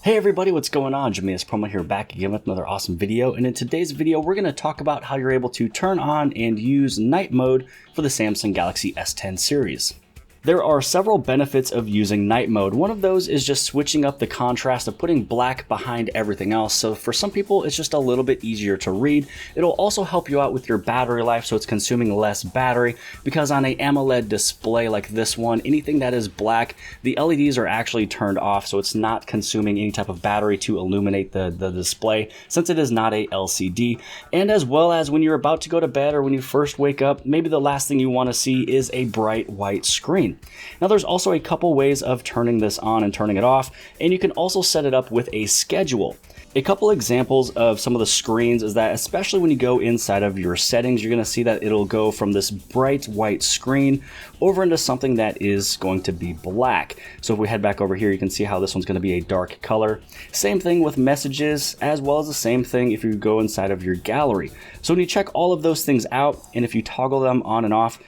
Hey everybody, what's going on? Jimmyispromo here, back again with another awesome video. And in today's video, we're going to talk about how you're able to turn on and use night mode for the Samsung Galaxy S10 series. There are several benefits of using night mode. One of those is just switching up the contrast of putting black behind everything else. So for some people, it's just a little bit easier to read. It'll also help you out with your battery life, so it's consuming less battery, because on a AMOLED display like this one, anything that is black, the LEDs are actually turned off, so it's not consuming any type of battery to illuminate the display, since it is not a LCD. And as well as when you're about to go to bed or when you first wake up, maybe the last thing you want to see is a bright white screen. Now there's also a couple ways of turning this on and turning it off, and you can also set it up with a schedule. A couple examples of some of the screens is that, especially when you go inside of your settings, you're going to see that it'll go from this bright white screen over into something that is going to be black. So if we head back over here, you can see how this one's going to be a dark color. Same thing with messages, as well as the same thing if you go inside of your gallery. So when you check all of those things out, and if you toggle them on and off,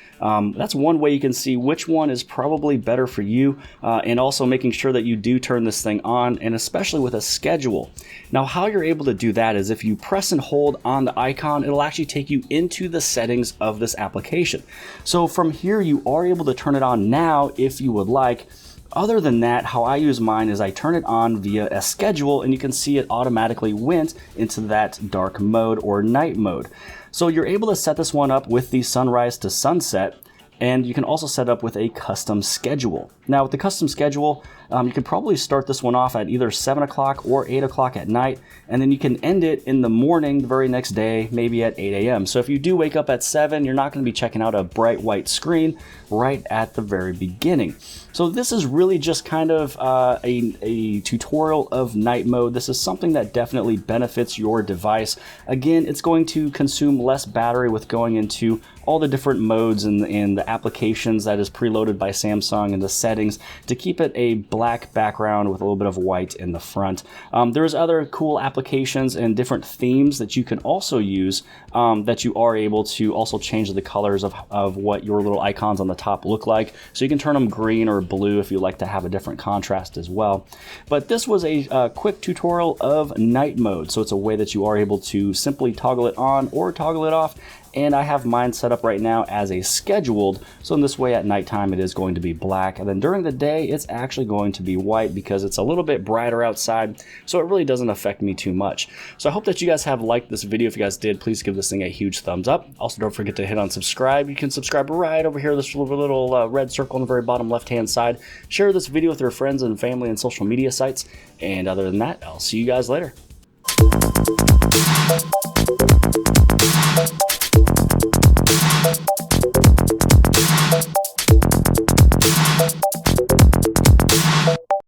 that's one way you can see which one is probably better for you, and also making sure that you do turn this thing on, and especially with a schedule. Now, how you're able to do that is if you press and hold on the icon, it'll actually take you into the settings of this application. So from here, you are able to turn it on now if you would like. Other than that, how I use mine is I turn it on via a schedule, and you can see it automatically went into that dark mode or night mode. So you're able to set this one up with the sunrise to sunset, and you can also set up with a custom schedule. Now with the custom schedule, you could probably start this one off at either 7 o'clock or 8 o'clock at night, and then you can end it in the morning the very next day, maybe at 8 a.m. So if you do wake up at 7, you're not going to be checking out a bright white screen right at the very beginning. So this is really just kind of a tutorial of night mode. This is something that definitely benefits your device. Again, it's going to consume less battery with going into all the different modes and the applications that is preloaded by Samsung and the settings to keep it a black background with a little bit of white in the front. There's other cool applications and different themes that you can also use, that you are able to also change the colors of what your little icons on the top look like. So you can turn them green or blue if you like to have a different contrast as well. But this was a quick tutorial of night mode. So it's a way that you are able to simply toggle it on or toggle it off. And I have mine set up right now as a scheduled, so in this way at nighttime it is going to be black, and then during the day it's actually going to be white because it's a little bit brighter outside, so it really doesn't affect me too much. So I hope that you guys have liked this video. If you guys did, please give this thing a huge thumbs up. Also, don't forget to hit on subscribe. You can subscribe right over here, this little red circle on the very bottom left hand side. Share this video with your friends and family and social media sites, and other than that, I'll see you guys later.